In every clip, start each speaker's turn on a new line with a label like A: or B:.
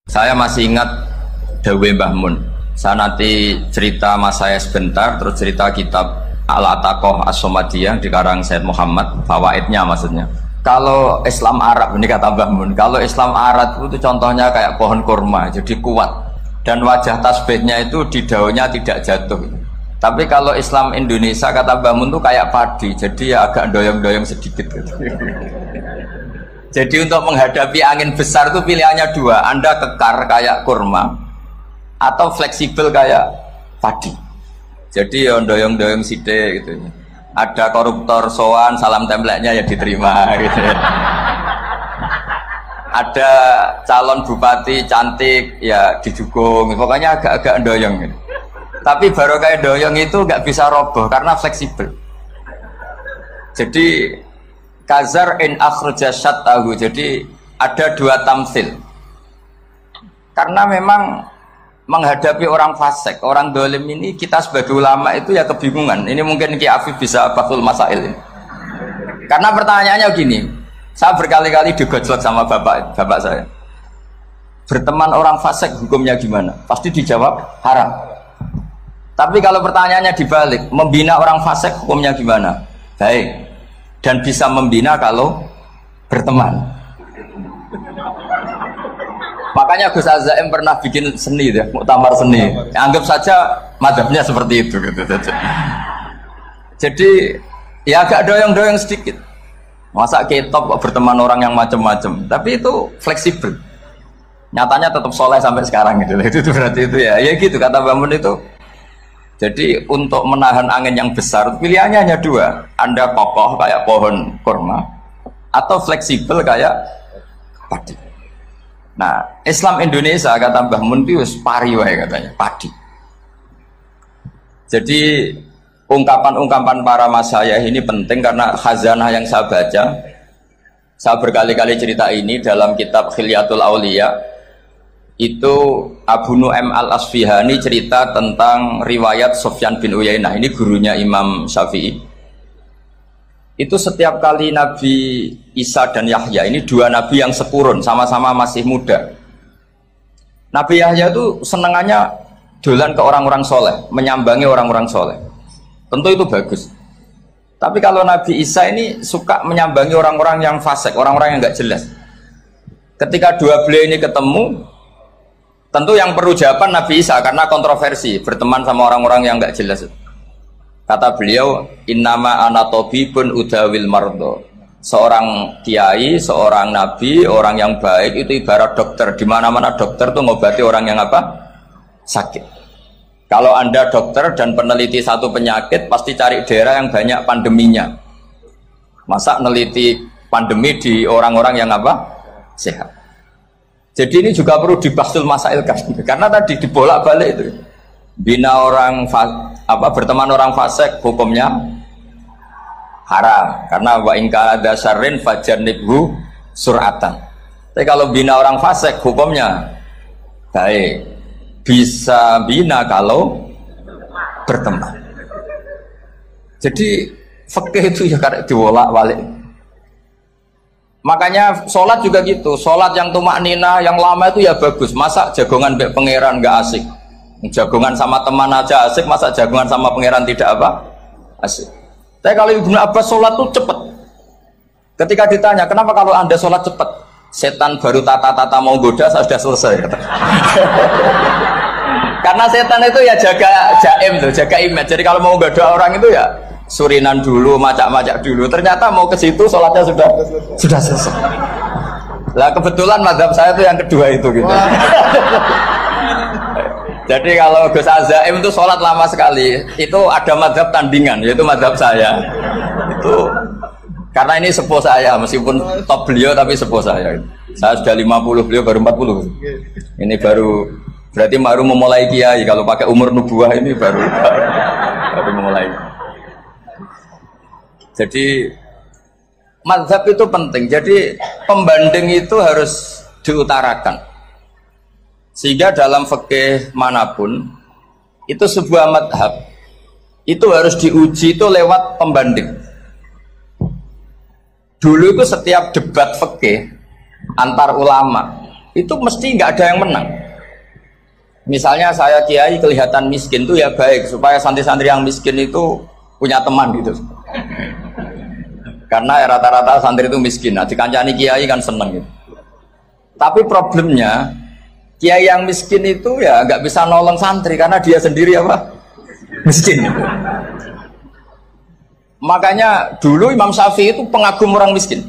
A: Saya masih ingat Dawe Mbah Mun. Saya nanti cerita mas saya sebentar, terus cerita kitab Al-Ataqoh As-Somadiyah dikarang Said Muhammad, fawaidnya maksudnya. Kalau Islam Arab, ini kata Mbah Mun, kalau Islam Arab itu contohnya kayak pohon kurma, jadi kuat. Dan wajah tasbihnya itu di daunnya tidak jatuh. Tapi kalau Islam Indonesia, kata Mbah Mun itu kayak padi, jadi ya agak doyong-doyong sedikit gitu. Jadi untuk menghadapi angin besar itu pilihannya dua, Anda kekar kayak kurma atau fleksibel kayak padi. Jadi ya doyong-doyong sithik gitu. Ada koruptor sowan, salam templeknya ya diterima gitu. Ada calon bupati cantik ya didukung. Pokoknya agak-agak doyong gitu. Tapi baru kayak doyong itu nggak bisa roboh karena fleksibel. Jadi Kazar in akhraja syatahu. Jadi ada dua tamsil. Karena memang menghadapi orang fasik, orang dolim ini kita sebagai ulama itu ya kebingungan. Ini mungkin Ki Afif bisa batul masail ini. Karena pertanyaannya gini, saya berkali-kali digojlok sama bapak saya. Berteman orang fasik hukumnya gimana? Pasti dijawab haram. Tapi kalau pertanyaannya dibalik, membina orang fasik hukumnya gimana? Baik. Dan bisa membina kalau berteman. Makanya Gus Azaim pernah bikin seni deh, muktamar seni. Anggap saja madhabnya seperti itu gitu. Jadi ya agak doyong-doyong sedikit. Masa ketop berteman orang yang macam-macam, tapi itu fleksibel. Nyatanya tetap soleh sampai sekarang gitu. Itu berarti itu ya gitu kata Bamun itu. Jadi untuk menahan angin yang besar pilihannya hanya dua, Anda kokoh kayak pohon kurma atau fleksibel kayak padi. Nah Islam Indonesia kata Mbah Mun itu pari wae katanya, padi. Jadi ungkapan-ungkapan para masyayikh ini penting karena khazanah yang saya baca. Saya berkali-kali cerita ini dalam kitab Khilyatul Auliya. Itu Abu Nu'aim Al-Asfihani cerita tentang riwayat Sufyan bin Uyainah. Ini gurunya Imam Syafi'i. Itu setiap kali Nabi Isa dan Yahya, ini dua nabi yang sekurun, sama-sama masih muda. Nabi Yahya itu senengannya dolan ke orang-orang soleh, menyambangi orang-orang soleh. Tentu itu bagus. Tapi kalau Nabi Isa ini suka menyambangi orang-orang yang fasik, orang-orang yang nggak jelas. Ketika dua beliau ini ketemu, tentu yang perlu jawaban Nabi Isa karena kontroversi berteman sama orang-orang yang nggak jelas. Kata beliau, innama ana tabibun udawil mardo. Seorang kiai, seorang nabi, orang yang baik itu ibarat dokter. Di mana-mana dokter tuh ngobati orang yang apa? Sakit. Kalau Anda dokter dan peneliti satu penyakit, pasti cari daerah yang banyak pandeminya. Masa neliti pandemi di orang-orang yang apa? Sehat. Jadi ini juga perlu dibasul masailkan karena tadi dibolak-balik itu. Bina orang berteman orang fasik hukumnya haram karena wa in kana dasarin fajanibhu sur'atan. Tapi kalau bina orang fasik hukumnya baik. Bisa bina kalau berteman. Jadi fikih itu ya karena dibolak-balik. Makanya sholat juga gitu, sholat yang tumak nina yang lama itu ya bagus. Masa jagongan mbek pangeran nggak asik, jagongan sama teman aja asik, masa jagongan sama pangeran tidak apa asik. Tapi kalau Ibnu Abbas sholat tuh cepet. Ketika ditanya kenapa kalau Anda sholat cepet, setan baru tata-tata mau goda saya sudah selesai. Karena setan itu ya jaga jaim tuh, jaga image. Jadi kalau mau goda orang itu ya surinan dulu, macak-macak dulu. Ternyata mau ke situ sholatnya sudah selesai. Lah kebetulan mazhab saya itu yang kedua itu gitu. Jadi kalau Gus Azaim itu sholat lama sekali. Itu ada mazhab tandingan, yaitu mazhab saya. Itu karena ini sepuh saya, meskipun top beliau tapi sepuh saya. Saya sudah 50, beliau baru 40. Ini baru berarti baru memulai kiai. Kalau pakai umur nubuah ini baru memulai. Jadi mazhab itu penting. Jadi pembanding itu harus diutarakan. Sehingga dalam fikih manapun itu sebuah mazhab itu harus diuji itu lewat pembanding. Dulu itu setiap debat fikih antar ulama itu mesti nggak ada yang menang. Misalnya saya kiai kelihatan miskin itu ya baik supaya santri-santri yang miskin itu punya teman gitu. Karena rata-rata santri itu miskin. Nah, dikancani kiai kan seneng gitu. Tapi problemnya kiai yang miskin itu ya nggak bisa nolong santri karena dia sendiri apa? Miskin. Makanya dulu Imam Syafi'i itu pengagum orang miskin.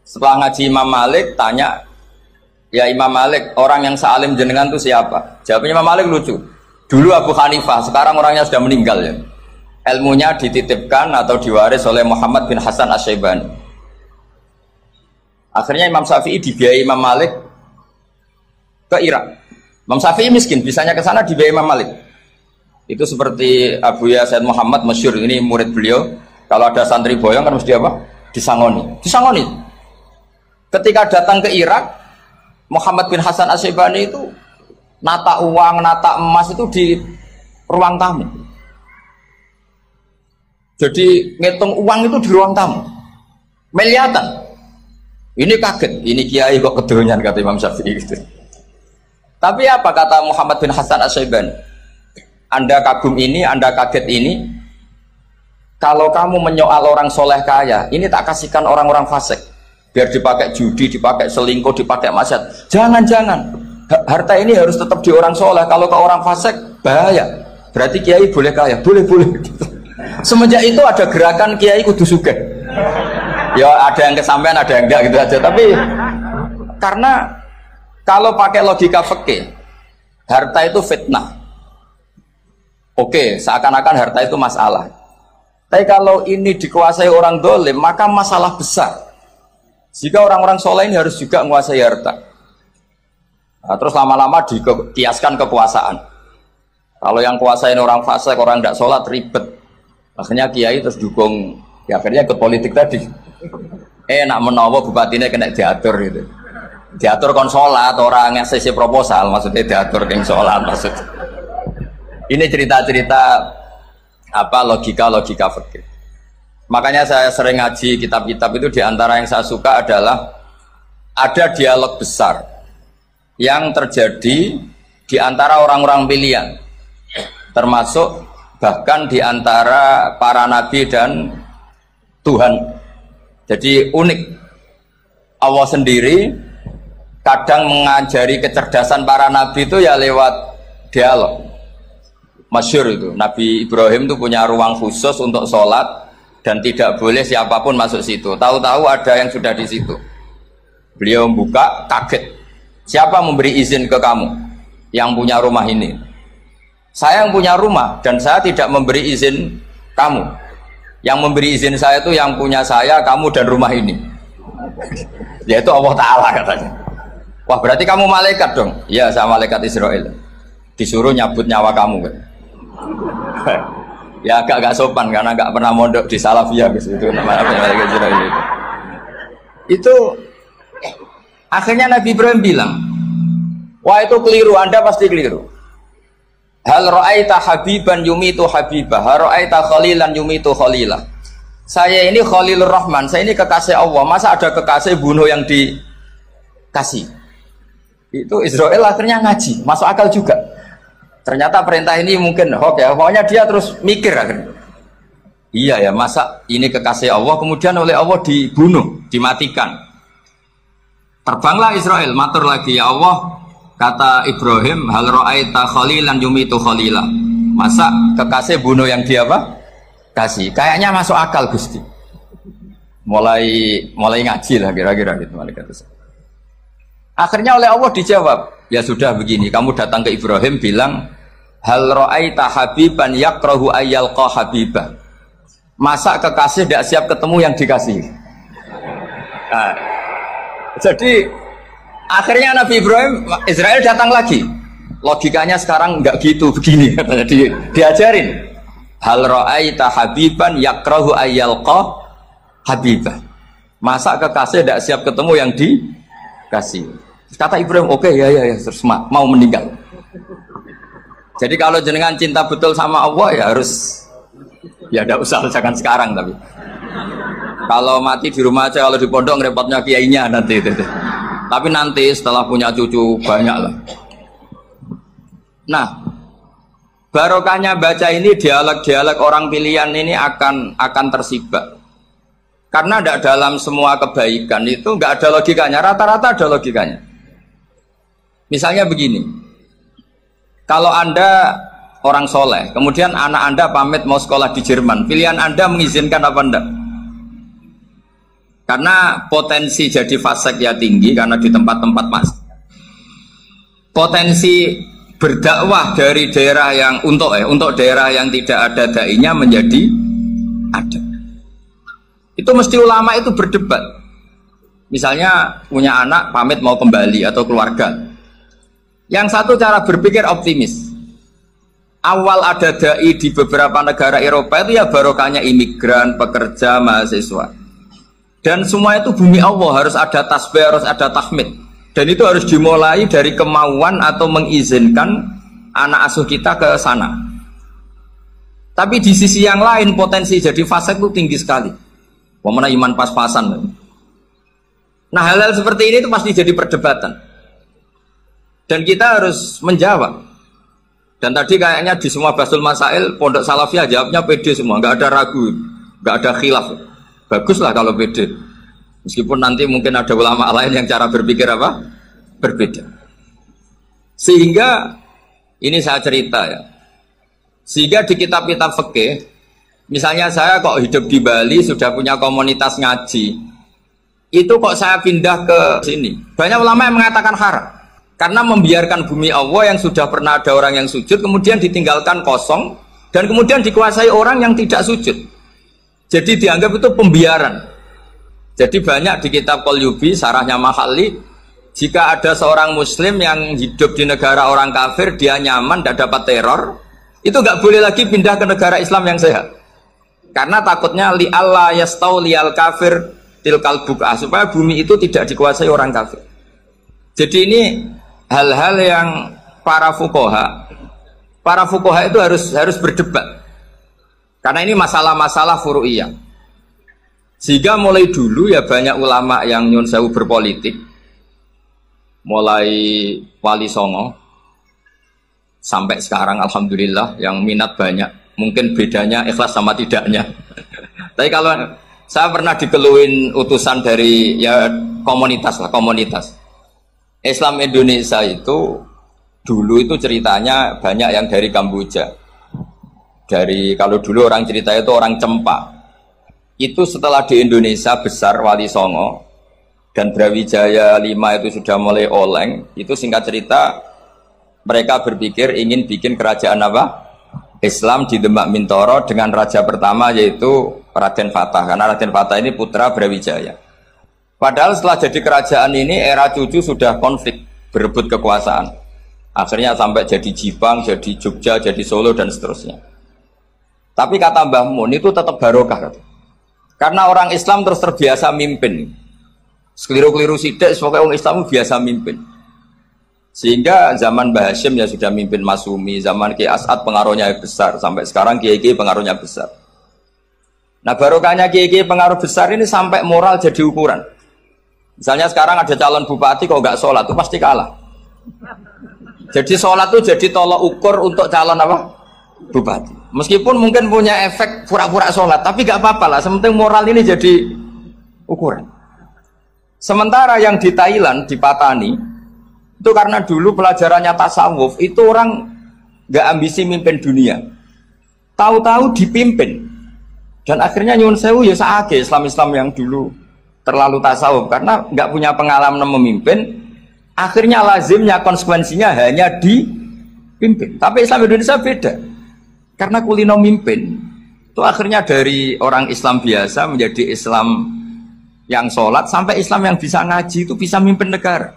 A: Setelah ngaji Imam Malik tanya, ya Imam Malik, orang yang sealim jenengan itu siapa? Jawabnya Imam Malik lucu. Dulu Abu Hanifah, sekarang orangnya sudah meninggal ya. Ilmunya dititipkan atau diwaris oleh Muhammad bin Hasan Asy-Syaibani. Akhirnya Imam Syafi'i dibiayai Imam Malik ke Irak. Imam Syafi'i miskin, bisanya ke sana dibiayai Imam Malik. Itu seperti Abu Ya Said Muhammad masyhur, ini murid beliau. Kalau ada santri boyong kan mesti apa? Disangoni. Disangoni. Ketika datang ke Irak, Muhammad bin Hasan Asy-Syaibani itu nata uang, nata emas itu di ruang tamu. Jadi ngitung uang itu di ruang tamu. Miliatan. Ini kaget, ini kiai kok kedonyan kata Imam Syafi'i gitu. Tapi apa kata Muhammad bin Hasan Asy-Syaibani? Anda kagum ini, Anda kaget ini. Kalau kamu menyoal orang soleh kaya, ini tak kasihkan orang-orang fasik. Biar dipakai judi, dipakai selingkuh, dipakai maksiat. Jangan-jangan. Harta ini harus tetap di orang soleh. Kalau ke orang fasik, bahaya. Berarti kiai boleh kaya, boleh-boleh. Semenjak itu ada gerakan kiai kudu sugih. Ya ada yang kesampaian, ada yang enggak gitu aja. Tapi karena kalau pakai logika fikih, harta itu fitnah. Oke, seakan-akan harta itu masalah. Tapi kalau ini dikuasai orang dolim, maka masalah besar. Jika orang-orang soleh ini harus juga menguasai harta. Nah, terus lama-lama dikiaskan kekuasaan. Kalau yang kuasain orang fasik, orang tidak sholat, ribet. Akhirnya kiai terus dukung, ya akhirnya ke politik tadi. Nak menawa bupatinya kena diatur gitu. Diatur kon sholat, orang yang sesi proposal, maksudnya diatur yang sholat maksudnya. Ini cerita-cerita apa logika-logika fikih. Makanya saya sering ngaji kitab-kitab itu, diantara yang saya suka adalah ada dialog besar yang terjadi di antara orang-orang pilihan, termasuk bahkan di antara para nabi dan Tuhan. Jadi unik. Allah sendiri kadang mengajari kecerdasan para nabi itu ya lewat dialog. Masyhur itu, Nabi Ibrahim itu punya ruang khusus untuk sholat dan tidak boleh siapapun masuk situ. Tahu-tahu ada yang sudah di situ. Beliau membuka, kaget. Siapa memberi izin ke kamu yang punya rumah ini? Saya yang punya rumah dan saya tidak memberi izin kamu. Yang memberi izin saya itu yang punya saya, kamu dan rumah ini. Yaitu Allah Ta'ala katanya. Wah berarti kamu malaikat dong? Iya, saya malaikat Israel. Disuruh nyabut nyawa kamu kan? Ya agak sopan karena nggak pernah mondok di Salafiyah gitu. Namanya malaikat Israel itu. Itu akhirnya Nabi Ibrahim bilang, wah itu keliru, Anda pasti keliru. Hal ra'aita habiban yumitu habibah, hal ra'aita khalilan yumitu khalilah. Saya ini Khalilur Rahman, saya ini kekasih Allah. Masa ada kekasih bunuh yang dikasih? Itu Israel akhirnya ngaji, masuk akal juga. Ternyata perintah ini mungkin oke, pokoknya dia terus mikir akhirnya. Iya ya, masa ini kekasih Allah kemudian oleh Allah dibunuh, dimatikan. Terbanglah Israel, matur lagi, ya Allah, kata Ibrahim, hal ra'aita khalilan yumitu khalilah. Masa kekasih bunuh yang dia apa? Kasih. Kayaknya masuk akal Gusti. Mulai ngaji lah kira-kira gitu malaikat itu. Akhirnya oleh Allah dijawab, ya sudah begini, kamu datang ke Ibrahim bilang, hal ra'aita habiban yakrahu ayyalqa habibah. Masa kekasih tidak siap ketemu yang dikasih. Nah, jadi akhirnya Nabi Ibrahim, Israel datang lagi. Logikanya sekarang enggak gitu, begini katanya diajarin. Hal ra'aita habiban yakrahu ayyalqa habibah. Masa kekasih tidak siap ketemu yang dikasih. Kata Ibrahim, oke, ya, terus mau meninggal. Jadi kalau jenengan cinta betul sama Allah ya harus, ya tidak usah jangan sekarang tapi. Kalau mati di rumah aja, kalau di pondok repotnya kiainya nanti. Tapi nanti setelah punya cucu banyak lah. Nah, barokahnya baca ini dialog-dialog orang pilihan ini akan tersibak. Karena tidak dalam semua kebaikan itu nggak ada logikanya, rata-rata ada logikanya. Misalnya begini, kalau Anda orang soleh, kemudian anak Anda pamit mau sekolah di Jerman, pilihan Anda mengizinkan apa enggak? Karena potensi jadi fasik ya tinggi karena di tempat-tempat mas. Potensi berdakwah dari daerah yang untuk daerah yang tidak ada dai-nya menjadi ada. Itu mesti ulama itu berdebat. Misalnya punya anak pamit mau kembali atau keluarga. Yang satu cara berpikir optimis. Awal ada dai di beberapa negara Eropa itu ya barokahnya imigran, pekerja, mahasiswa. Dan semua itu bumi Allah, harus ada tasbih, harus ada tahmid. Dan itu harus dimulai dari kemauan atau mengizinkan anak asuh kita ke sana. Tapi di sisi yang lain potensi jadi fasik itu tinggi sekali. Wamana iman pas-pasan. Nah hal-hal seperti ini itu pasti jadi perdebatan. Dan kita harus menjawab. Dan tadi kayaknya di semua Basul Masail, Pondok Salafiyah jawabnya pede semua, nggak ada ragu, nggak ada khilaf. Baguslah kalau pede. Meskipun nanti mungkin ada ulama lain yang cara berpikir apa? Berbeda. Sehingga ini saya cerita ya. Sehingga di kitab-kitab fikih, misalnya saya kok hidup di Bali sudah punya komunitas ngaji, itu kok saya pindah ke sini. Banyak ulama yang mengatakan haram. Karena membiarkan bumi Allah yang sudah pernah ada orang yang sujud, kemudian ditinggalkan kosong, dan kemudian dikuasai orang yang tidak sujud. Jadi dianggap itu pembiaran. Jadi banyak di kitab Qalyubi, sarahnya Mahalli, jika ada seorang muslim yang hidup di negara orang kafir, dia nyaman, tidak dapat teror, itu nggak boleh lagi pindah ke negara Islam yang sehat. Karena takutnya li'alla yastau li'al kafir tilkal buk'ah, supaya bumi itu tidak dikuasai orang kafir. Jadi ini hal-hal yang para fuqaha itu harus berdebat. Karena ini masalah-masalah furu'iyah. Sehingga mulai dulu ya banyak ulama yang nyun sewu berpolitik. Mulai Wali Songo sampai sekarang alhamdulillah yang minat banyak. Mungkin bedanya ikhlas sama tidaknya. Tapi kalau saya pernah dikeluhin utusan dari ya komunitas. Islam Indonesia itu dulu itu ceritanya banyak yang dari Kamboja. Kalau dulu orang cerita itu orang Cempa. Itu setelah di Indonesia besar Wali Songo dan Brawijaya 5 itu sudah mulai oleng. Itu singkat cerita mereka berpikir ingin bikin kerajaan apa? Islam di Demak Mintoro dengan raja pertama yaitu Raden Fatah. Karena Raden Fatah ini putra Brawijaya. Padahal setelah jadi kerajaan ini era cucu sudah konflik berebut kekuasaan. Akhirnya sampai jadi Jipang, jadi Jogja, jadi Solo dan seterusnya. Tapi kata Mbah Mun itu tetap barokah. Karena orang Islam terus terbiasa mimpin. Sekeliru-keliru sidik, pokoknya orang Islam biasa mimpin. Sehingga zaman Mbah Hashim ya sudah mimpin Masumi, zaman Ki As'ad pengaruhnya besar, sampai sekarang Kiai pengaruhnya besar. Nah barokahnya Kiai pengaruh besar ini sampai moral jadi ukuran. Misalnya sekarang ada calon bupati kok nggak sholat, itu pasti kalah. Jadi sholat itu jadi tolok ukur untuk calon apa? Bupati. Meskipun mungkin punya efek pura-pura sholat, tapi gak apa-apa lah, sementing moral ini jadi ukuran. Sementara yang di Thailand, di Patani, itu karena dulu pelajarannya tasawuf, itu orang gak ambisi mimpin dunia. Tahu-tahu dipimpin. Dan akhirnya nyuwun sewu ya saage Islam-Islam yang dulu terlalu tasawuf, karena gak punya pengalaman memimpin, akhirnya lazimnya konsekuensinya hanya dipimpin. Tapi Islam Indonesia beda. Karena kulino mimpin, itu akhirnya dari orang Islam biasa menjadi Islam yang sholat, sampai Islam yang bisa ngaji itu bisa mimpin negara.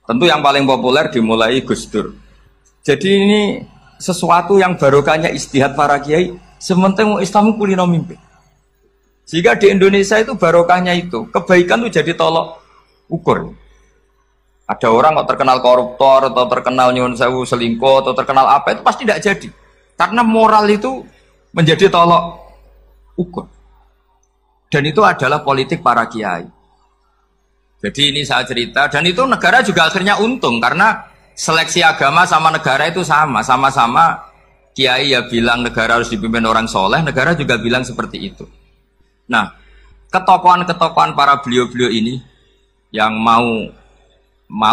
A: Tentu yang paling populer dimulai Gus Dur. Jadi ini sesuatu yang barokahnya istihad para kiai, sementing Islam kulino mimpin. Sehingga di Indonesia itu barokahnya itu, kebaikan itu jadi tolok ukur. Ada orang kok terkenal koruptor, atau terkenal nyuwun sewu selingkuh, atau terkenal apa, itu pasti tidak jadi. Karena moral itu menjadi tolok ukur. Dan itu adalah politik para kiai. Jadi ini saya cerita, dan itu negara juga akhirnya untung karena seleksi agama sama negara itu sama-sama kiai ya bilang negara harus dipimpin orang soleh, negara juga bilang seperti itu. Nah, ketokohan-ketokohan para beliau-beliau ini yang mau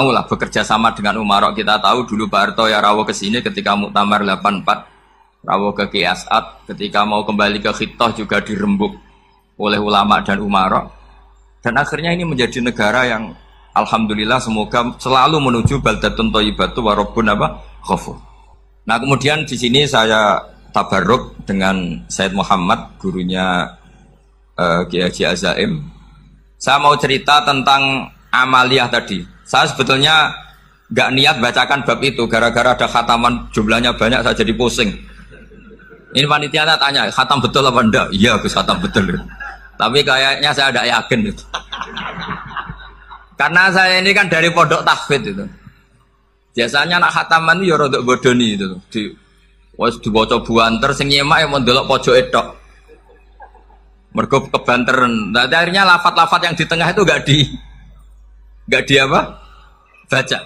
A: lah bekerja sama dengan umarok. Kita tahu dulu Pak Harto ya rawuh ke sini ketika Muktamar 84, rawuh ke Kiai As'ad, ketika mau kembali ke Khittah juga dirembuk oleh ulama dan umarok. Dan akhirnya ini menjadi negara yang alhamdulillah semoga selalu menuju baldatun thayyibatu wa rabbun ghafur. Nah, kemudian di sini saya tabarruk dengan Said Muhammad, gurunya Kiai Haji Azaim. Saya mau cerita tentang amaliyah tadi. Saya sebetulnya nggak niat bacakan bab itu, gara-gara ada khataman jumlahnya banyak saya jadi pusing. Ini panitianya tanya, khatam betul apa enggak? Iya, Gus, khatam betul. Tapi kayaknya saya tidak yakin itu. Karena saya ini kan dari pondok tahfidz itu. Biasanya anak khataman itu ya rodok bodoni itu. Wes dibaca buanter sing nyemak ya mendelok pojok tok. Mergo kebanteran. Nah, akhirnya lafat-lafat yang di tengah itu enggak di apa? Baca.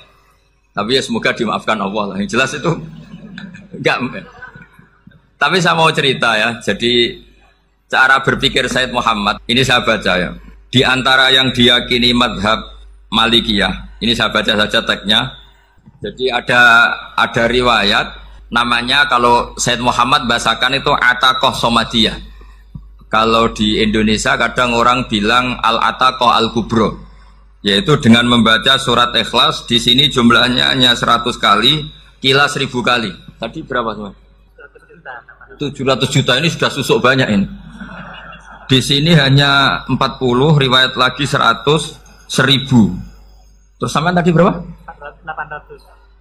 A: Tapi ya semoga dimaafkan Allah lah. Yang jelas itu enggak. Tapi saya mau cerita ya. Jadi cara berpikir Said Muhammad ini saya baca ya. Di antara yang diyakini madhab Malikiyah, ini saya baca saja teksnya. Jadi ada riwayat namanya, kalau Said Muhammad bahasakan itu ataqah somadiyah. Kalau di Indonesia kadang orang bilang al-ataqah al-kubro, yaitu dengan membaca surat Ikhlas. Di sini jumlahnya hanya 100 kali, kila 1000 kali. Tadi berapa semua? 700 juta, ini sudah susuk banyak ini. Di sini hanya 40, riwayat lagi 100, 1000. Terus sampai tadi berapa?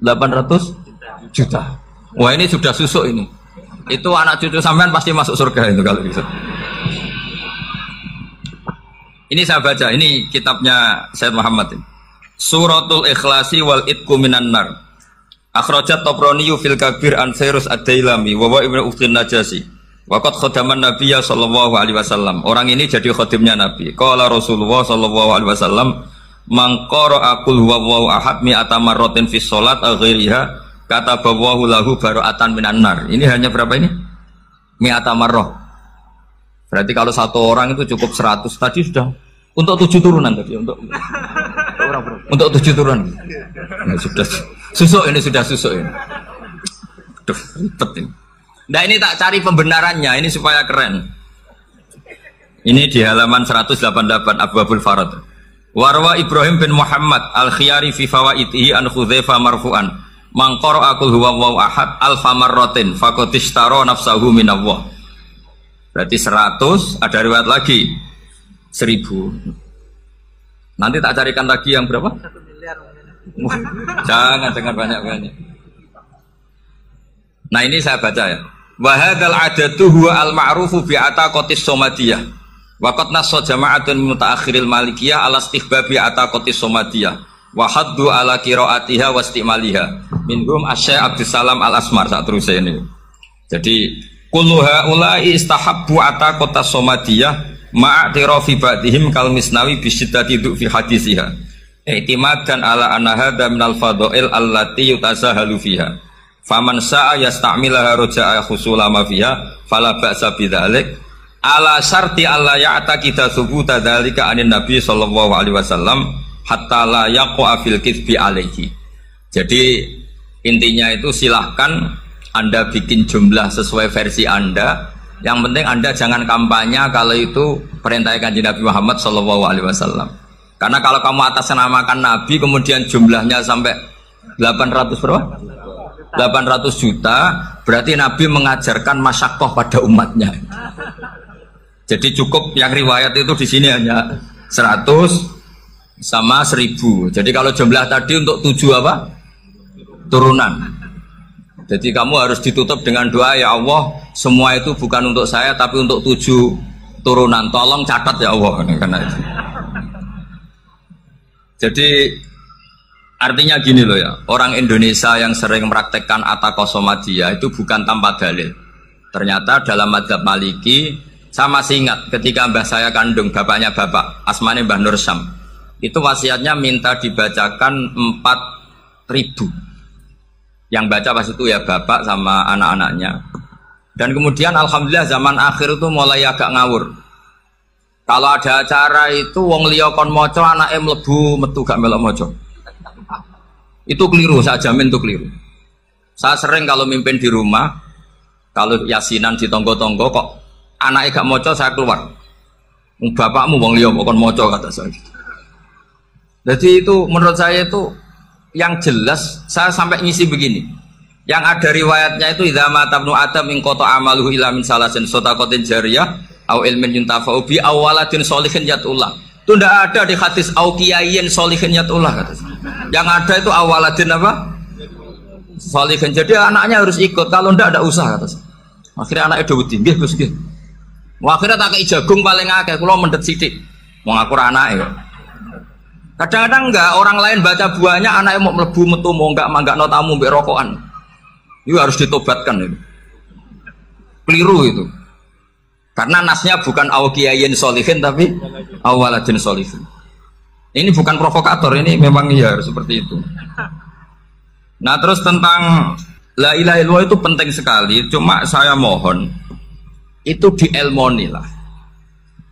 A: 800 juta. Wah, ini sudah susuk ini. Itu anak cucu sampean pasti masuk surga itu kalau bisa. Ini saya baca, ini kitabnya Said Muhammad ini. Suratul Ikhlasi wal Itqu minan nar. Akhrajat Tabrani fil Kabir an Fairuz ad-Dailami wa Ibnu Ukhtin Najasi. Waqat khadaman Nabiya sallallahu alaihi wasallam. Orang ini jadi khadimnya Nabi. Qala Rasulullah sallallahu alaihi wasallam, "Man qara'a qul huwallahu ahad mi'ata marratin fi shalat aw ghairiha katabahu lahu bara'atan minan nar." Ini hanya berapa ini? Mi'ata marrah. Berarti kalau satu orang itu cukup 100. Tadi sudah untuk 7 turunan tadi, untuk orang berapa? Untuk 7 turunan. Nah, sudah susuk ini, sudah susuk ini. Duh, ribet ini. Nah, ini tak cari pembenarannya, ini supaya keren. Ini di halaman 188 Abwabul Farad. Warwa Ibrahim bin Muhammad al-Khiyari fi fawaitihi an Khudzaifa marfu'an. Man qara'a qul huwallahu ahad alfa marratin faqad ishtara nafsahu minallah. Berarti 100, ada riwayat lagi 1000. Nanti tak carikan lagi yang berapa? 1 miliar. Jangan dengar banyak-banyak. Nah, ini saya baca ya. Wa hadzal adatu huwa al-ma'rufu bi ataqatis somadiyah. Wa qad nassa jama'atun mutaakhiril malikiyah ala istihbabi ataqatis somadiyah wa haddu ala qiraatiha wa istimaliha. Minhum Asy-Syaikh Abdussalam Al-Asmar saat terus ini. Jadi kullu haula'i istahabbu ataqatas somadiyah ma'atirafi ba'dihim kal misnawi bi syiddati fi hadisiha. I'timadan ala anna hadza minal fadha'il allati yutasahalu fiha. Faman sa'a yasta'milaha roja'a khusula ma fiha fala ba'sa bidzalik ala syarti alla ya'taqida thubuta dzalika anin nabi sallallahu alaihi wasallam hatta la yaqa fil kitsbi alaihi. Jadi intinya itu silahkan Anda bikin jumlah sesuai versi Anda. Yang penting Anda jangan kampanye kalau itu perintah Kanjeng Nabi Muhammad sallallahu alaihi wasallam. Karena kalau kamu atasnamakan Nabi kemudian jumlahnya sampai 800 berapa? 800 juta, berarti Nabi mengajarkan masyakoh pada umatnya. Jadi cukup yang riwayat itu di sini hanya 100 sama 1000. Jadi kalau jumlah tadi untuk 7 apa? Turunan. Jadi kamu harus ditutup dengan doa, ya Allah, semua itu bukan untuk saya tapi untuk 7 turunan. Tolong catat ya Allah, karena itu. Jadi artinya gini loh ya, orang Indonesia yang sering mempraktekkan ataqah somadiyah itu bukan tanpa dalil. Ternyata dalam madzhab Maliki, saya masih ingat ketika mbah saya kandung, bapaknya bapak, asmane Mbah Nur Syam. Itu wasiatnya minta dibacakan 4.000. Yang baca pas itu ya bapak sama anak-anaknya. Dan kemudian alhamdulillah zaman akhir itu mulai agak ngawur. Kalau ada acara itu wong liya kon maca anake mlebu metu gak melok maca. Itu keliru, saya jamin itu keliru. Saya sering kalau mimpin di rumah, kalau yasinan di tonggo-tonggo kok anaknya gak maca saya keluar. Bapakmu wong liya kok kon maca kata saya. Jadi itu menurut saya itu yang jelas saya sampai ngisi begini. Yang ada riwayatnya itu idza mata ibnu adam min qata amaluhu illa min salasin shadaqatin jariyah au ilmin yuntafa'u bi aw waladin sholihin yatullah. Itu tidak ada di hadis au kiyayin sholihin yatullah kata. Yang ada itu awaladin apa? Sholihin. Jadi anaknya harus ikut, kalau tidak ada usaha kata. Akhirnya anaknya dawuh nggih Gus nggih. Akhirnya tak kei jagung paling akeh kula mendhet sithik. Wong aku ora anake kok. Kadang-kadang enggak, orang lain baca buahnya anaknya mau melebu metu mau enggak tamu mbek rokokan. Itu harus ditobatkan itu. Keliru itu. Karena nasnya bukan awkiyayin solihin tapi awaladin solihin. Ini bukan provokator, ini memang iya seperti itu. Nah terus tentang la ilaha illallah itu penting sekali. Cuma saya mohon itu dielmoni lah.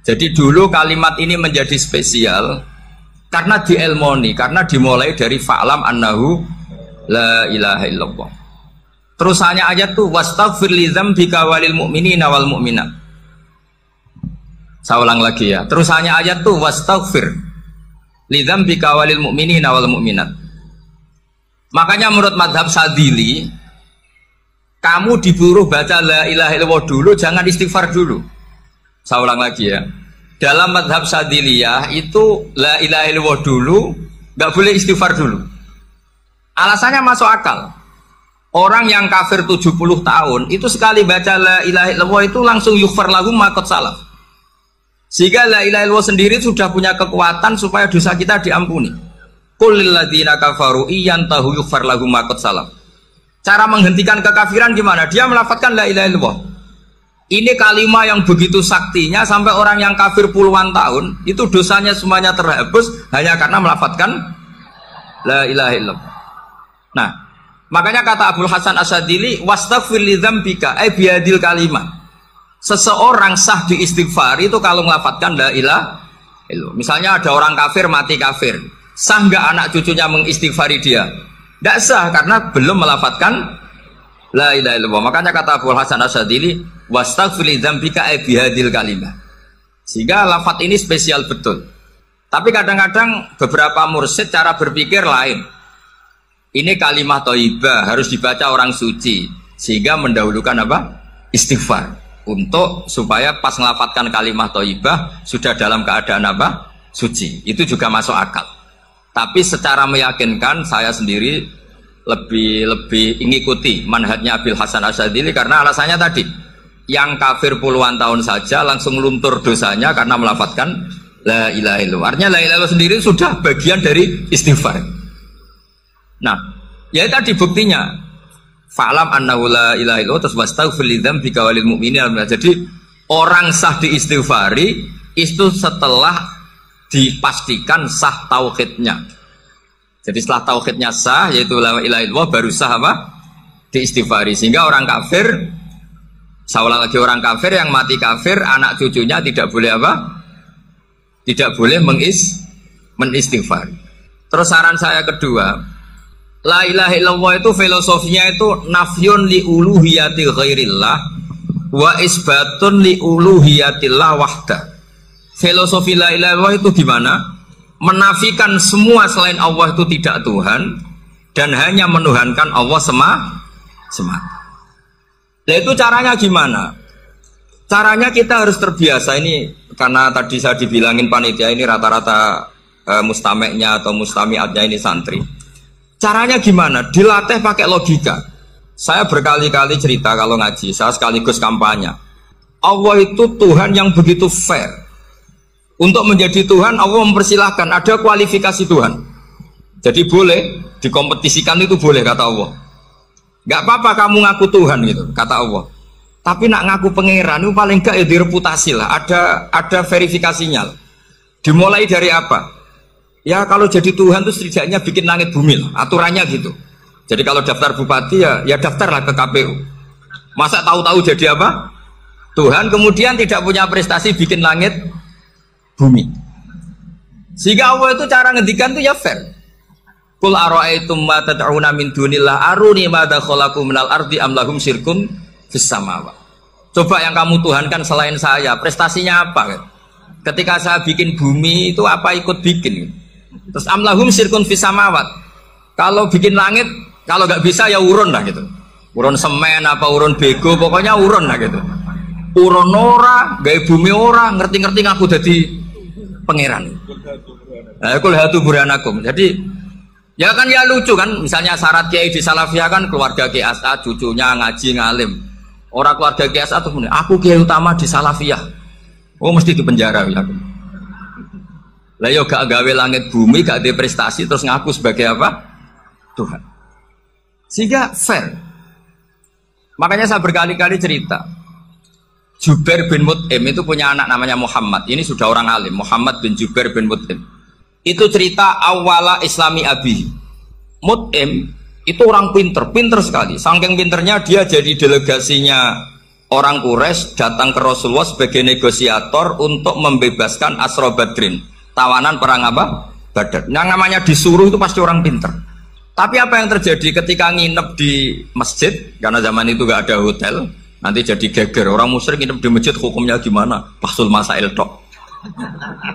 A: Jadi dulu kalimat ini menjadi spesial karena dielmoni, karena dimulai dari fa'lam annahu la ilaha illallah. Terusannya ayat tuh wastaghfir li dzambika walil mu'minina wal mu'minat. Saya ulang lagi ya. Terusannya ayat tuh wastaghfir li dzambika walil mu'minina wal mu'minat. Makanya menurut madhab Sadili, kamu diburu baca la ilaha illallah dulu, jangan istighfar dulu. Saya ulang lagi ya. Dalam madhab Sadiliyah itu la ilaha illallah dulu, nggak boleh istighfar dulu. Alasannya masuk akal. Orang yang kafir 70 tahun itu sekali baca la ilaha illallah itu langsung yughfar lahum ma qad salaf. Sehingga la ilaha illallah sendiri sudah punya kekuatan supaya dosa kita diampuni. Qul lil ladzina kafaru iyantahu yughfar lahum ma qad salaf. Cara menghentikan kekafiran gimana? Dia melafadzkan la ilaha illallah. Ini kalimat yang begitu saktinya sampai orang yang kafir puluhan tahun itu dosanya semuanya terhapus hanya karena melafadzkan la ilaha illallah. Nah, makanya kata Abdul Hasan Asyadili wastaghfir li dzambika ay biadil kalimat. Seseorang sah di istighfar itu kalau melafadzkan la ilaha illallah. Misalnya ada orang kafir mati kafir, sah enggak anak cucunya mengistighfari dia? Tidak sah karena belum melafadzkan la ilaha illallah. Makanya kata Abdul Hasan Asyadili wastaghfir li dzambika ay bihadil kalimah. Sehingga lafadz ini spesial betul. Tapi kadang-kadang beberapa mursyid cara berpikir lain. Ini kalimat thayyibah harus dibaca orang suci sehingga mendahulukan apa? Istighfar. Untuk supaya pas ngelafatkan kalimat thayyibah sudah dalam keadaan apa? Suci. Itu juga masuk akal. Tapi secara meyakinkan saya sendiri lebih mengikuti manhajnya Abil Hasan Asyadili karena alasannya tadi yang kafir puluhan tahun saja langsung luntur dosanya karena melafadzkan la ilaha illallah. Artinya la ilaha illallah sendiri sudah bagian dari istighfar. Nah, ya tadi buktinya fa'lam annahu la ilaha illallah terus wastaghfir li dzambika walil mu'minina. Jadi orang sah diistighfari itu setelah dipastikan sah tauhidnya. Jadi setelah tauhidnya sah yaitu la ilaha illallah baru sah apa? Diistighfari. Sehingga orang kafir, saya ulang lagi, orang kafir yang mati kafir anak cucunya tidak boleh apa? Tidak boleh menistighfar. Terus saran saya kedua, la ilaha illallah itu filosofinya itu nafyun li uluhiyati ghairillah wa isbatun li uluhiyatillah wahda. Filosofi la ilaha illallah itu gimana? Menafikan semua selain Allah itu tidak Tuhan dan hanya menuhankan Allah semata. Nah itu caranya gimana? Caranya kita harus terbiasa ini karena tadi saya dibilangin panitia ini rata-rata mustameknya atau mustamiatnya ini santri. Caranya gimana? Dilatih pakai logika. Saya berkali-kali cerita kalau ngaji, saya sekaligus kampanye. Allah itu Tuhan yang begitu fair. Untuk menjadi Tuhan Allah mempersilahkan, ada kualifikasi Tuhan. Jadi boleh dikompetisikan itu boleh kata Allah. Gak apa-apa kamu ngaku Tuhan gitu kata Allah. Tapi nak ngaku pangeran itu paling gak ya direputasi lah. Ada verifikasinya. Dimulai dari apa? Ya kalau jadi Tuhan itu setidaknya bikin langit bumi lah, aturannya gitu. Jadi kalau daftar bupati ya daftarlah ke KPU. Masa tahu-tahu jadi apa? Tuhan kemudian tidak punya prestasi bikin langit bumi. Sehingga Allah itu cara ngendikan itu ya fair. Qul ara'aitum ma tad'una min dunillah aruni madza khalaqu minal ardi am lahum syirkun fis samawati. Coba yang kamu tuhankan selain saya, prestasinya apa? Ketika saya bikin bumi itu apa ikut bikin? Terus am lahum syirkun fis samawati. Kalau bikin langit, kalau nggak bisa ya urun lah gitu. Urun semen apa urun bego, pokoknya urun lah gitu. Urun ora, gawe bumi ora, ngerti-ngerti ngaku jadi pangeran. Kul hatu burhanakum. Jadi ya kan ya lucu kan, misalnya syarat kiai di Salafiyah kan keluarga Kiai As'ad, cucunya ngaji ngalim. Orang keluarga Kiai As'ad tuh aku kiai utama di Salafiyah. Oh mesti di penjara ya. Lah yo gak gawe langit bumi, gak ada prestasi terus ngaku sebagai apa? Tuhan. Sehingga fair. Makanya saya berkali-kali cerita. Jubair bin Mut'im itu punya anak namanya Muhammad. Ini sudah orang alim, Muhammad bin Jubair bin Mut'im. Itu cerita awala Islami Abi. Mut'im itu orang pinter sekali. Saking pinternya dia jadi delegasinya orang Quraisy datang ke Rasulullah sebagai negosiator untuk membebaskan Asra Badrin, tawanan perang apa? Badar. Yang namanya disuruh itu pasti orang pinter. Tapi apa yang terjadi ketika nginep di masjid? Karena zaman itu gak ada hotel, nanti jadi geger. Orang musyrik nginep di masjid hukumnya gimana? Bahsul masail tok.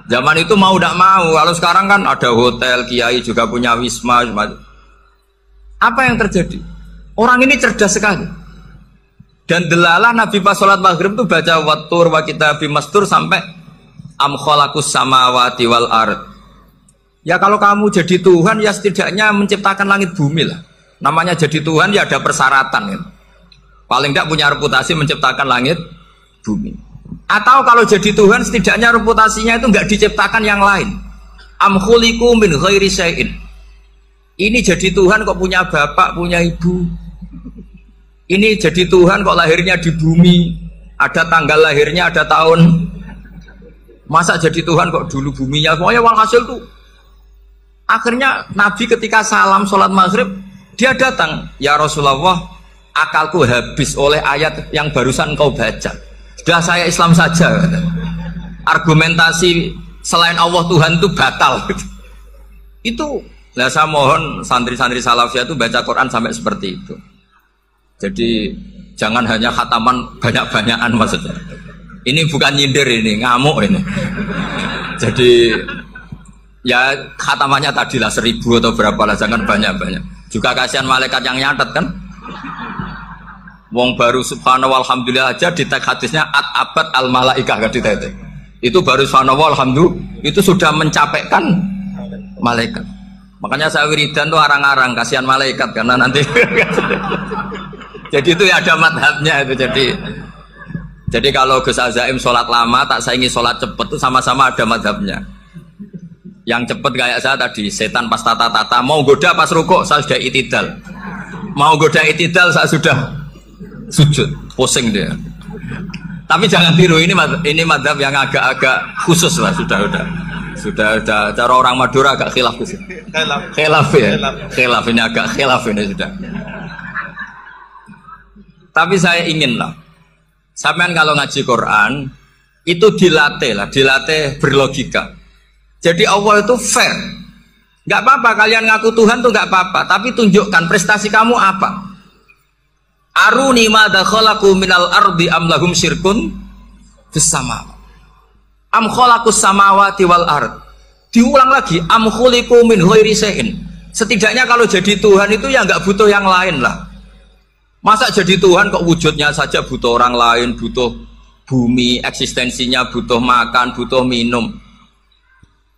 A: Zaman itu mau tidak mau. Kalau sekarang kan ada hotel, kiai juga punya wisma. Apa yang terjadi? Orang ini cerdas sekali. Dan delalah Nabi pas sholat maghrib itu baca wattur wa kitabim mastur sampai am khalaqus samawati wal ard. Ya kalau kamu jadi Tuhan ya setidaknya menciptakan langit bumi lah. Namanya jadi Tuhan ya ada persyaratan gitu. Paling tidak punya reputasi menciptakan langit bumi. Atau kalau jadi Tuhan setidaknya reputasinya itu nggak diciptakan yang lain. Am khuliqu min ghairi syai'in. Ini jadi Tuhan kok punya bapak, punya ibu. Ini jadi Tuhan kok lahirnya di bumi, ada tanggal lahirnya, ada tahun. Masa jadi Tuhan kok dulu buminya? Pokoknya walhasil tuh. Akhirnya Nabi ketika salam sholat maghrib, dia datang. Ya Rasulullah, akalku habis oleh ayat yang barusan kau baca. Sudah saya Islam saja. Argumentasi selain Allah Tuhan itu batal. Itu, nah saya mohon santri-santri Salafiyah itu baca Quran sampai seperti itu. Jadi jangan hanya khataman banyak-banyakan maksudnya. Ini bukan nyindir ini, ngamuk ini. Jadi ya khatamannya tadilah 1000 atau berapa lah, jangan banyak-banyak. Juga kasihan malaikat yang nyatet kan. Wong baru subhanallah alhamdulillah aja di teks hadisnya at-abad al-malaikah gak ditetek. Itu baru subhanallah alhamdulillah itu sudah mencapaikan malaikat. Makanya saya wiridan tuh arang-arang kasihan malaikat karena nanti jadi itu ya ada madhabnya itu. Jadi kalau Gus Azaim sholat lama tak saingi sholat cepet itu sama-sama ada madhabnya. Yang cepet kayak saya tadi, setan pas tata-tata mau goda pas rukuk saya sudah itidal, mau goda itidal saya sudah sujud, pusing dia. Tapi jangan tiru, ini madhab yang agak-agak khusus lah, sudah cara orang Madura agak khilaf khusus. Khilaf ya, khilaf ini agak khilaf ini sudah. Tapi saya ingin lah, sampean kalau ngaji Quran itu dilatih berlogika. Jadi Allah itu fair. Nggak apa-apa kalian ngaku Tuhan tuh nggak apa-apa, tapi tunjukkan prestasi kamu apa. Aruni madza khalaqu minal ardi am lahum syirkun fis sama. Am khalaqus samawati wal ard. Diulang lagi, am khuliqu min ghairi syai'in. Setidaknya kalau jadi Tuhan itu ya nggak butuh yang lain lah. Masa jadi Tuhan kok wujudnya saja butuh orang lain, butuh bumi, eksistensinya butuh makan, butuh minum.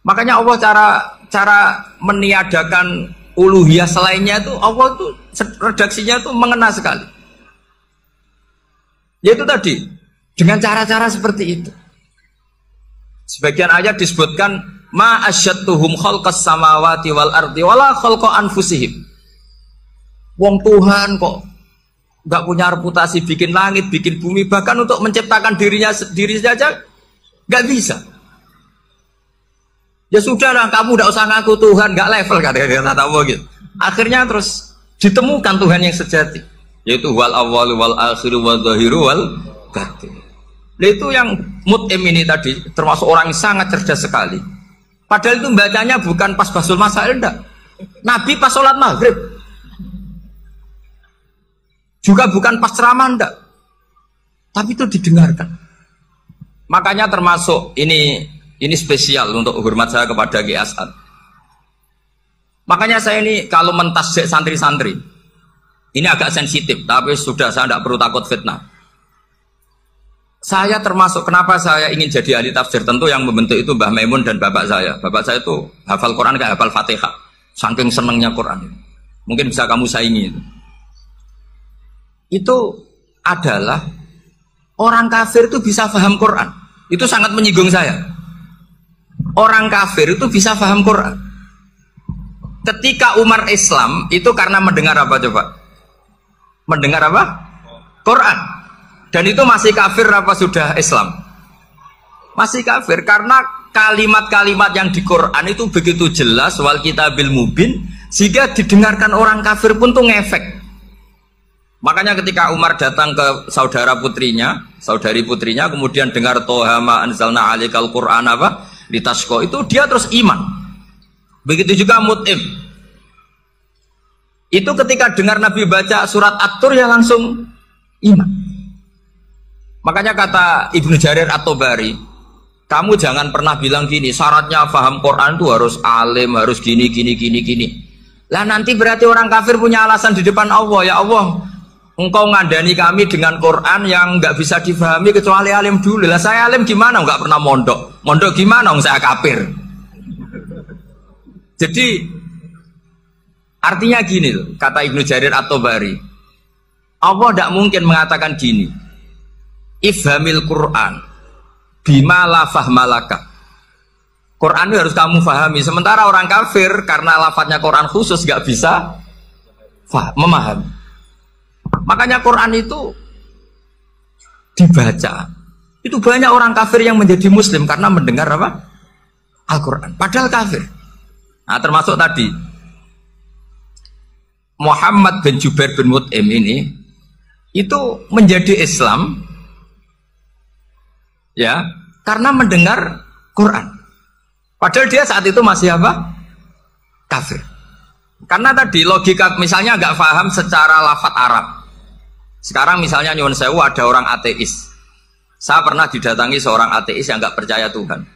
A: Makanya Allah cara meniadakan uluhiyah selainnya itu Allah itu redaksinya itu mengena sekali. Yaitu tadi dengan cara-cara seperti itu. Sebagian ayat disebutkan ma asyattuhum khalqas samawati wal ardi wala khalqa anfusihim. Wong Tuhan kok nggak punya reputasi bikin langit, bikin bumi, bahkan untuk menciptakan diri saja nggak bisa. Ya sudahlah, kamu tidak usah ngaku Tuhan, nggak level kata tahu gitu. Akhirnya terus ditemukan Tuhan yang sejati, yaitu wal awwalu wal akhiru wal zahiru wal batin. Nah, itu yang Mut'im ini tadi termasuk orang yang sangat cerdas sekali. Padahal itu bacanya bukan pas basul masail, enggak. Nabi pas sholat maghrib, juga bukan pas ceramah, enggak. Tapi itu didengarkan. Makanya termasuk ini spesial untuk hormat saya kepada Ki As'ad. Makanya saya ini kalau mentasjik santri-santri, ini agak sensitif, tapi sudah saya tidak perlu takut fitnah. Saya termasuk kenapa saya ingin jadi ahli tafsir, tentu yang membentuk itu Mbah Maimun dan bapak saya. Bapak saya itu hafal Quran kayak hafal Fatihah, saking senangnya Quran. Mungkin bisa kamu saingi. Itu adalah orang kafir itu bisa paham Quran. Itu sangat menyinggung saya. Orang kafir itu bisa paham Quran. Ketika Umar Islam itu karena mendengar apa coba? Mendengar apa? Quran. Dan itu masih kafir apa sudah Islam? Masih kafir karena kalimat-kalimat yang di Quran itu begitu jelas wal kitabil mubin sehingga didengarkan orang kafir pun tuh ngefek. Makanya ketika Umar datang ke saudari putrinya, kemudian dengar Toha ma anzalna alikal Quran apa? Litashqa, itu dia terus iman. Begitu juga Mut'im. Itu ketika dengar Nabi baca surat At-Tur ya langsung iman. Makanya kata Ibnu Jarir At-Tabari, kamu jangan pernah bilang gini, syaratnya paham Quran itu harus alim, harus gini. Lah nanti berarti orang kafir punya alasan di depan Allah, ya Allah, engkau ngandani kami dengan Quran yang nggak bisa difahami kecuali alim dulu. Lah saya alim gimana? Nggak pernah mondok. Mondok gimana? Saya kafir. Jadi artinya gini loh, kata Ibnu Jarir At-Tabari, Allah tidak mungkin mengatakan gini, ifhamil Quran bima la fahmalaka. Quran itu harus kamu fahami. Sementara orang kafir karena lafadznya Quran khusus nggak bisa memahami. Makanya Quran itu dibaca. Itu banyak orang kafir yang menjadi muslim karena mendengar apa? Al-Quran. Padahal kafir. Nah termasuk tadi Muhammad bin Jubair bin Mut'im ini itu menjadi Islam ya karena mendengar Quran. Padahal dia saat itu masih apa? Kafir. Karena tadi logika misalnya nggak paham secara lafadz Arab. Sekarang misalnya nyuwun sewu ada orang ateis. Saya pernah didatangi seorang ateis yang nggak percaya Tuhan.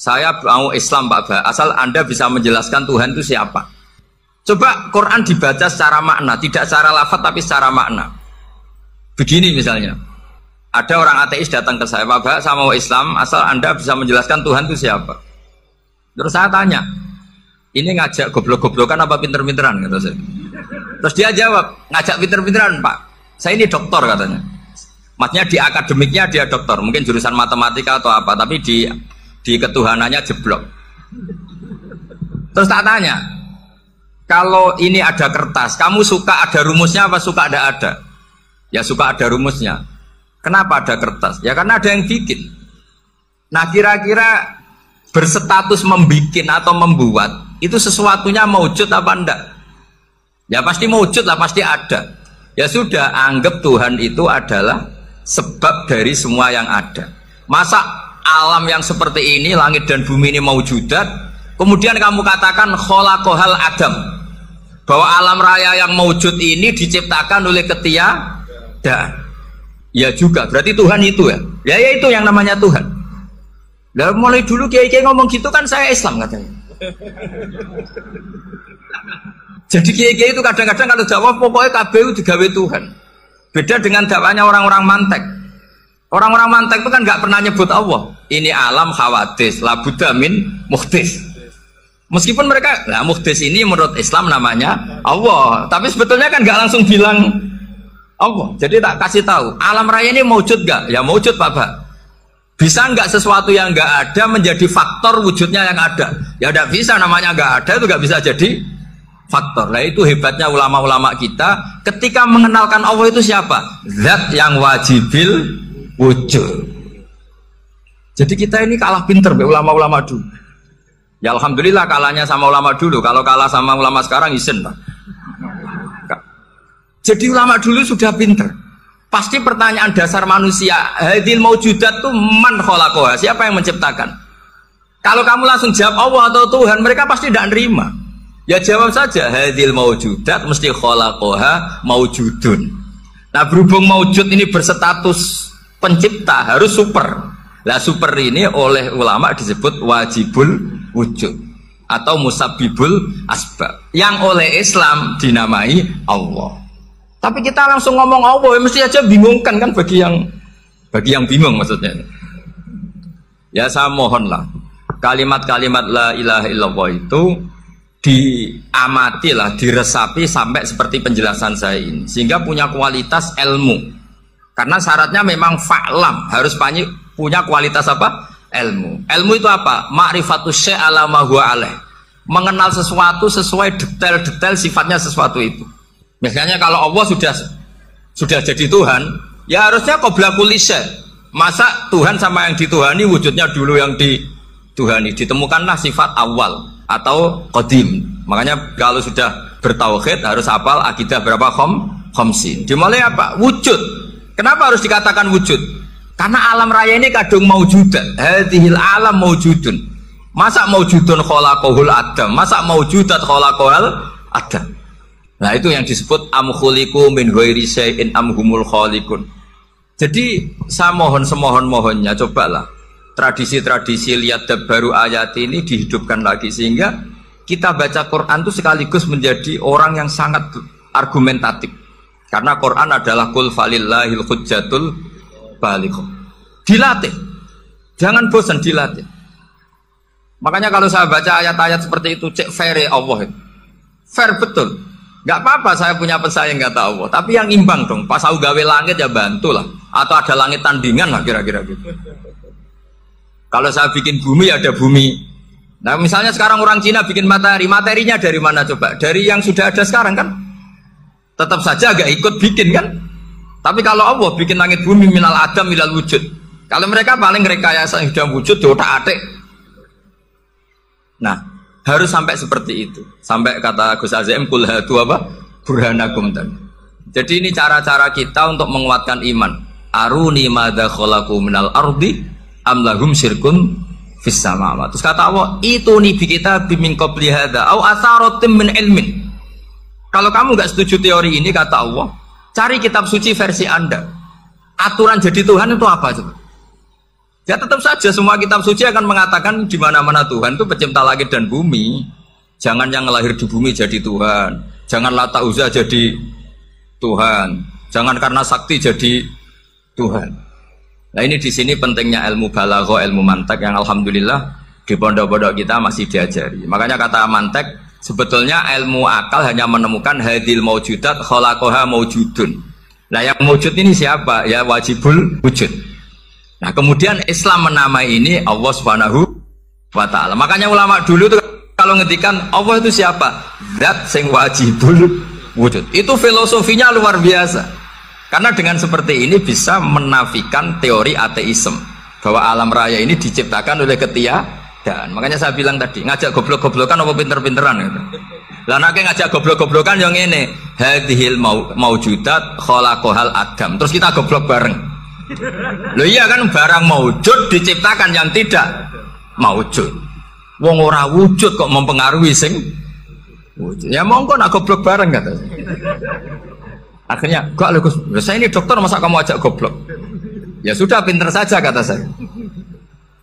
A: Saya mau Islam Pak Ba, asal Anda bisa menjelaskan Tuhan itu siapa. Coba Quran dibaca secara makna, tidak secara lafadz tapi secara makna. Begini misalnya, ada orang ateis datang ke saya, Pak Ba, saya mau Islam, asal Anda bisa menjelaskan Tuhan itu siapa. Terus saya tanya, ini ngajak goblok-goblokan apa pinter-pinteran? Kata saya. Terus dia jawab, ngajak pinter-pinteran Pak. Saya ini doktor katanya. Maksudnya di akademiknya dia doktor, mungkin jurusan matematika atau apa, tapi di ketuhanannya jeblok. Terus tak tanya, kalau ini ada kertas, kamu suka ada rumusnya apa suka ada? Ya suka ada rumusnya. Kenapa ada kertas? Ya karena ada yang bikin. Nah kira-kira berstatus membikin atau membuat itu sesuatunya maujud apa enggak? Ya pasti maujud lah, pasti ada. Ya sudah, anggap Tuhan itu adalah sebab dari semua yang ada. Masa alam yang seperti ini, langit dan bumi ini maujudat, kemudian kamu katakan kholaqohal adam, bahwa alam raya yang maujud ini diciptakan oleh ketiadaan. Ya juga, berarti Tuhan itu ya. Ya itu yang namanya Tuhan. Nah, mulai dulu kiai-kiai ngomong gitu kan saya Islam katanya. Jadi kiai-kiai itu kadang-kadang kalau jawab pokoknya KBU digawe Tuhan. Beda dengan dakwanya orang-orang mantek. Orang-orang mantek itu kan nggak pernah nyebut Allah. Ini alam khawadis, labudamin muhdis. Meskipun mereka, nah muhdis ini menurut Islam namanya Allah. Tapi sebetulnya kan nggak langsung bilang Allah. Jadi tak kasih tahu, alam raya ini maujud nggak? Ya maujud Pak. Bisa nggak sesuatu yang nggak ada menjadi faktor wujudnya yang ada? Ya tidak bisa, namanya nggak ada itu nggak bisa jadi faktor. Nah itu hebatnya ulama-ulama kita ketika mengenalkan Allah itu siapa? Zat yang wajibil wujud. Jadi kita ini kalah pinter be ulama-ulama dulu. Ya alhamdulillah kalahnya sama ulama dulu. Kalau kalah sama ulama sekarang isen, Pak. Jadi ulama dulu sudah pinter. Pasti pertanyaan dasar manusia, hadil maujudat tuh man khalaqaha, siapa yang menciptakan? Kalau kamu langsung jawab Allah atau Tuhan, mereka pasti tidak nerima. Ya jawab saja, hadil maujudat mesti khalaqaha maujudun. Nah berhubung maujud ini berstatus pencipta, harus super. Lah super ini oleh ulama disebut wajibul wujud atau musabbibul asbab, yang oleh Islam dinamai Allah. Tapi kita langsung ngomong Allah, ya mesti aja bingungkan kan bagi yang bingung maksudnya. Ya saya mohonlah kalimat-kalimat la ilaha illallah itu diamatilah, diresapi sampai seperti penjelasan saya ini, sehingga punya kualitas ilmu. Karena syaratnya memang fa'lam, harus punya kualitas apa? Ilmu. Ilmu itu apa? Ma'rifatus syai' ala ma huwa alaih. Mengenal sesuatu sesuai detail-detail sifatnya sesuatu itu. Misalnya kalau Allah sudah jadi Tuhan, ya harusnya qabla kulli syai'. Masa Tuhan sama yang dituhani wujudnya dulu yang dituhani? Ditemukanlah sifat awal atau qadim. Makanya kalau sudah bertauhid harus hafal akidah berapa khamsin. Dimulai apa? Wujud. Kenapa harus dikatakan wujud? Karena alam raya ini kadung maujudat. Hadhil alam maujudun. Masa maujudun khalaqahul adam? Masa maujudat khalaqahul adam? Nah itu yang disebut am khuliqu min ghairi syai'in am humul khaliqun. Jadi saya mohon semohon-mohonnya, cobalah tradisi-tradisi lihat baru ayat ini dihidupkan lagi, sehingga kita baca Quran itu sekaligus menjadi orang yang sangat argumentatif. Karena Quran adalah qul falillahil hujjatul balighah. Dilatih. Jangan bosan dilatih. Makanya kalau saya baca ayat-ayat seperti itu, cek fair Allah. Fair betul. Gak apa-apa saya punya pesaing kata Allah, tapi yang imbang dong. Pas aku gawe langit ya bantulah, atau ada langit tandingan lah kira-kira gitu. Kalau saya bikin bumi ya ada bumi. Nah misalnya sekarang orang Cina bikin matahari, materinya dari mana coba? Dari yang sudah ada sekarang kan? Tetap saja agak ikut bikin kan? Tapi kalau Allah bikin langit bumi minal adam minal wujud. Kalau mereka paling rekayasa yang sudah wujud diotak-atik. Nah harus sampai seperti itu, sampai kata Gus Azim kul hatu apa burhanakum tadi. Jadi ini cara-cara kita untuk menguatkan iman. Aruni madza khalaqu minal ardi am lahum syirkun fis samawati. Terus kata Allah, itu nih bi kita min qabli hadza au atharatin min ilmin. Kalau kamu nggak setuju teori ini kata Allah, cari kitab suci versi Anda. Aturan jadi Tuhan itu apa coba? Ya tetap saja semua kitab suci akan mengatakan di mana-mana Tuhan itu pencipta langit dan bumi. Jangan yang lahir di bumi jadi Tuhan. Jangan Lata Uzza jadi Tuhan. Jangan karena sakti jadi Tuhan. Nah ini di sini pentingnya ilmu balaghah, ilmu mantek yang alhamdulillah di pondok-pondok kita masih diajari. Makanya kata mantek sebetulnya ilmu akal hanya menemukan hadil maujudat khalaqaha maujudun. Nah yang maujud ini siapa? Ya wajibul wujud. Nah kemudian Islam menamai ini Allah Subhanahu wa ta'ala. Makanya ulama dulu tuh kalau ngetikan Allah itu siapa? Zat sing wajibul wujud. Itu filosofinya luar biasa. Karena dengan seperti ini bisa menafikan teori ateisme bahwa alam raya ini diciptakan oleh ketiadaan. Makanya saya bilang tadi ngajak goblok-goblokan apa pinter-pinteran gitu. Lah nek ngajak goblok-goblokan yang ini hadhil maujudat khalaqahal adam. Terus kita goblok bareng. Loh iya kan barang maujud diciptakan yang tidak maujud. Wong ora wujud kok mempengaruhi sing wujud. Ya monggo nak goblok bareng kata. Akhirnya gak lho Gus, saya ini dokter masa kamu ajak goblok. Ya sudah pinter saja kata saya.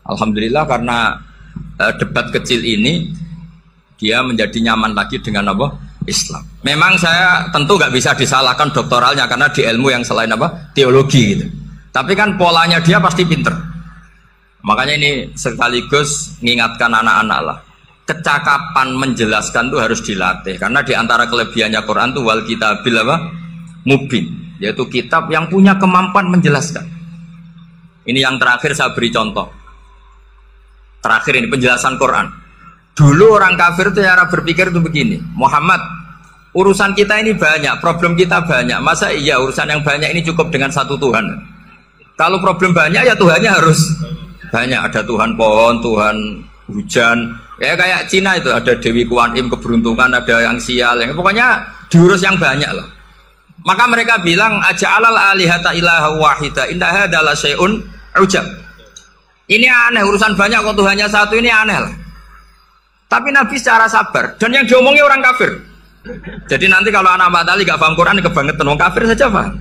A: Alhamdulillah karena debat kecil ini dia menjadi nyaman lagi dengan apa? Islam. Memang saya tentu nggak bisa disalahkan doktoralnya karena di ilmu yang selain apa? Teologi gitu. Tapi kan polanya dia pasti pinter. Makanya ini sekaligus mengingatkan anak-anak lah. Kecakapan menjelaskan itu harus dilatih. Karena diantara kelebihannya Quran itu wal kitabil apa? Mubin. Yaitu kitab yang punya kemampuan menjelaskan. Ini yang terakhir saya beri contoh. Terakhir ini penjelasan Quran. Dulu orang kafir itu cara berpikir itu begini. Muhammad, urusan kita ini banyak, problem kita banyak. Masa iya urusan yang banyak ini cukup dengan satu Tuhan? Kalau problem banyak ya Tuhannya harus banyak. Ada Tuhan pohon, Tuhan hujan, Ya kayak Cina itu ada Dewi Kuan Im keberuntungan, ada yang sial, yang pokoknya diurus yang banyak lah. Maka mereka bilang aja'alal alihata ilaha wahida inna hadza la syai'un ujab. Ini aneh, urusan banyak kok Tuhannya satu, ini aneh lah. Tapi Nabi secara sabar, dan yang diomongnya orang kafir. Jadi nanti kalau anak Mbak Tali gak paham Quran kebangetan orang kafir saja paham.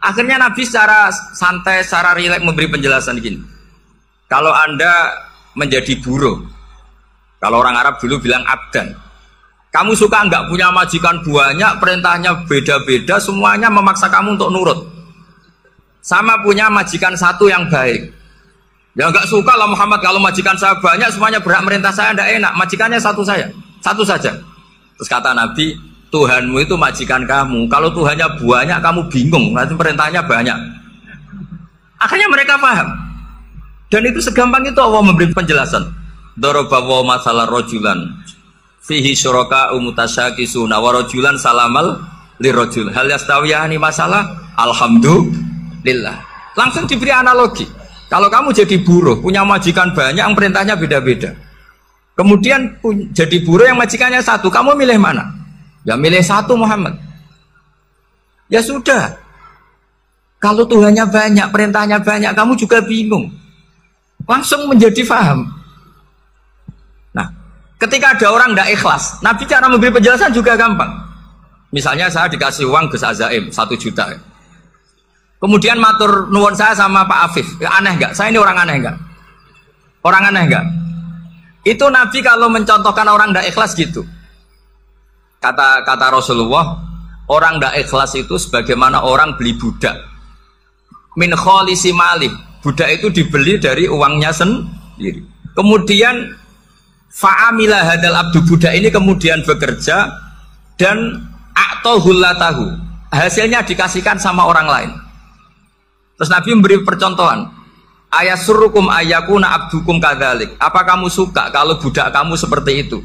A: Akhirnya Nabi secara santai, secara rileks memberi penjelasan gini. Kalau Anda menjadi buruh, kalau orang Arab dulu bilang abdan, kamu suka nggak punya majikan banyak, perintahnya beda-beda, semuanya memaksa kamu untuk nurut. Sama punya majikan satu yang baik, ya nggak suka lah Muhammad, kalau majikan saya banyak, semuanya berhak merintah saya, nggak enak, majikannya satu saja. Terus kata Nabi, Tuhanmu itu majikan kamu, kalau Tuhannya banyak kamu bingung, nanti perintahnya banyak. Akhirnya mereka paham. Dan itu segampang itu Allah memberi penjelasan. Darabawa masalah rojulan fihi syuraka umutasyakisuna wa rojulan salamal lirojul hal yastawiyani masalah alhamdulillah. Langsung diberi analogi. Kalau kamu jadi buruh, punya majikan banyak yang perintahnya beda-beda, kemudian jadi buruh yang majikannya satu, kamu milih mana? Ya milih satu Muhammad. Ya sudah. Kalau Tuhannya banyak, perintahnya banyak, kamu juga bingung. Langsung menjadi faham. Nah, ketika ada orang tidak ikhlas, Nabi cara memberi penjelasan juga gampang. Misalnya saya dikasih uang Gus Azaim 1 juta, kemudian matur nuwun saya sama Pak Afif, aneh nggak? Saya ini orang aneh nggak? Orang aneh nggak? Itu Nabi kalau mencontohkan orang tidak ikhlas gitu. Kata Rasulullah, orang tidak ikhlas itu sebagaimana orang beli budak. Min kholisi malih. Budak itu dibeli dari uangnya sendiri. Kemudian fa'amila hadal abdu, budak ini kemudian bekerja dan a'tohullatahu, hasilnya dikasihkan sama orang lain. Terus Nabi memberi percontohan, ayasurukum ayakuna abdukum kadzalik. Apa kamu suka kalau budak kamu seperti itu?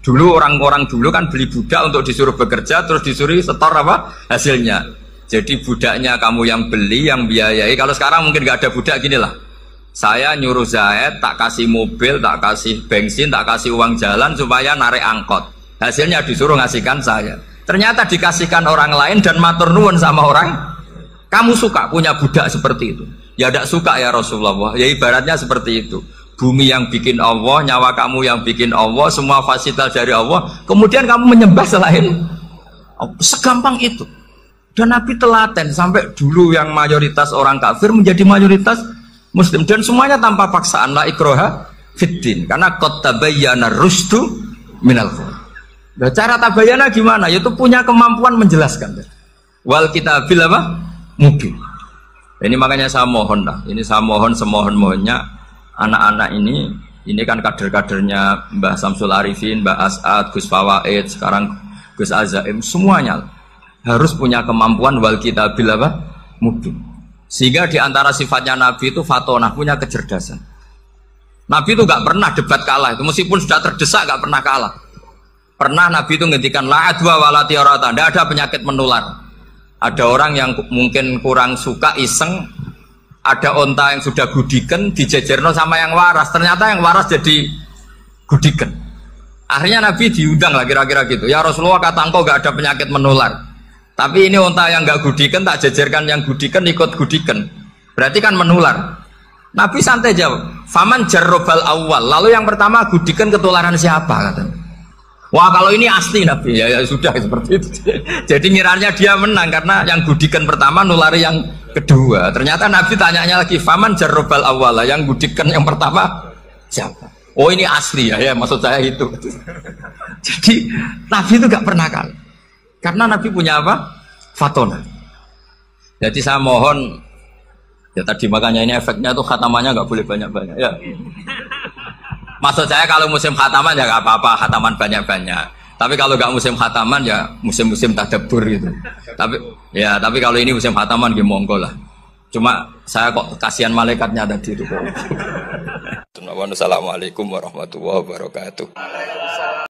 A: Dulu orang-orang dulu kan beli budak untuk disuruh bekerja, terus disuruh setor apa hasilnya. Jadi budaknya kamu yang beli, yang biayai. Kalau sekarang mungkin gak ada budak, gini lah. Saya nyuruh Zaid, tak kasih mobil, tak kasih bensin, tak kasih uang jalan supaya narik angkot. Hasilnya disuruh ngasihkan saya. Ternyata dikasihkan orang lain dan matur nuwun sama orang. Kamu suka punya budak seperti itu? Ya tidak suka ya Rasulullah. Ya ibaratnya seperti itu. Bumi yang bikin Allah, nyawa kamu yang bikin Allah, semua fasilitas dari Allah. Kemudian kamu menyembah selain Allah. Segampang itu. Dan Nabi telaten sampai dulu yang mayoritas orang kafir menjadi mayoritas Muslim, dan semuanya tanpa paksaan, la ikroha fiddin, karena qad tabayyana rusdu minal ghayy. Nah, cara tabayyana gimana? Yaitu punya kemampuan menjelaskan. Wal kitabil apa? Mubin. Ini makanya saya mohon lah, ini saya mohon semohon-mohonnya anak-anak ini kan kader-kadernya Mbah Samsul Arifin, Mbah As'ad, Gus Fawaid, sekarang Gus Azaim, semuanya harus punya kemampuan wal kitabil apa? Mubin. Sehingga diantara sifatnya Nabi itu fatonah, punya kecerdasan. Nabi itu gak pernah debat kalah, itu meskipun sudah terdesak gak pernah kalah. Pernah Nabi itu ngendikan la adwa wala tiarata, tidak ada penyakit menular. Ada orang yang mungkin kurang suka iseng, ada onta yang sudah gudiken dijejerno sama yang waras, ternyata yang waras jadi gudiken. Akhirnya Nabi diundang lah kira-kira gitu. Ya Rasulullah, kata engkau gak ada penyakit menular. Tapi ini unta yang nggak gudikan, tak jajarkan yang gudikan ikut gudikan, berarti kan menular. Nabi santai jawab, faman jarrobal awal, lalu yang pertama gudikan ketularan siapa? Kata. Wah kalau ini asli Nabi, ya sudah seperti itu. Jadi ngiranya dia menang karena yang gudikan pertama nulari yang kedua. Ternyata Nabi tanyanya lagi, faman jarrobal awal, yang gudikan yang pertama siapa? Oh ini asli ya, maksud saya itu. Jadi Nabi itu nggak pernah kalah. Karena Nabi punya apa? Fatona. Jadi saya mohon, ya tadi makanya ini efeknya tuh khatamannya nggak boleh banyak-banyak ya. Maksud saya kalau musim khataman ya nggak apa-apa, khataman banyak-banyak. Tapi kalau nggak musim khataman ya musim-musim tadabbur gitu. Tapi kalau ini musim khataman ya monggo lah. Cuma saya kok kasihan malaikatnya tadi itu. Assalamualaikum warahmatullahi wabarakatuh.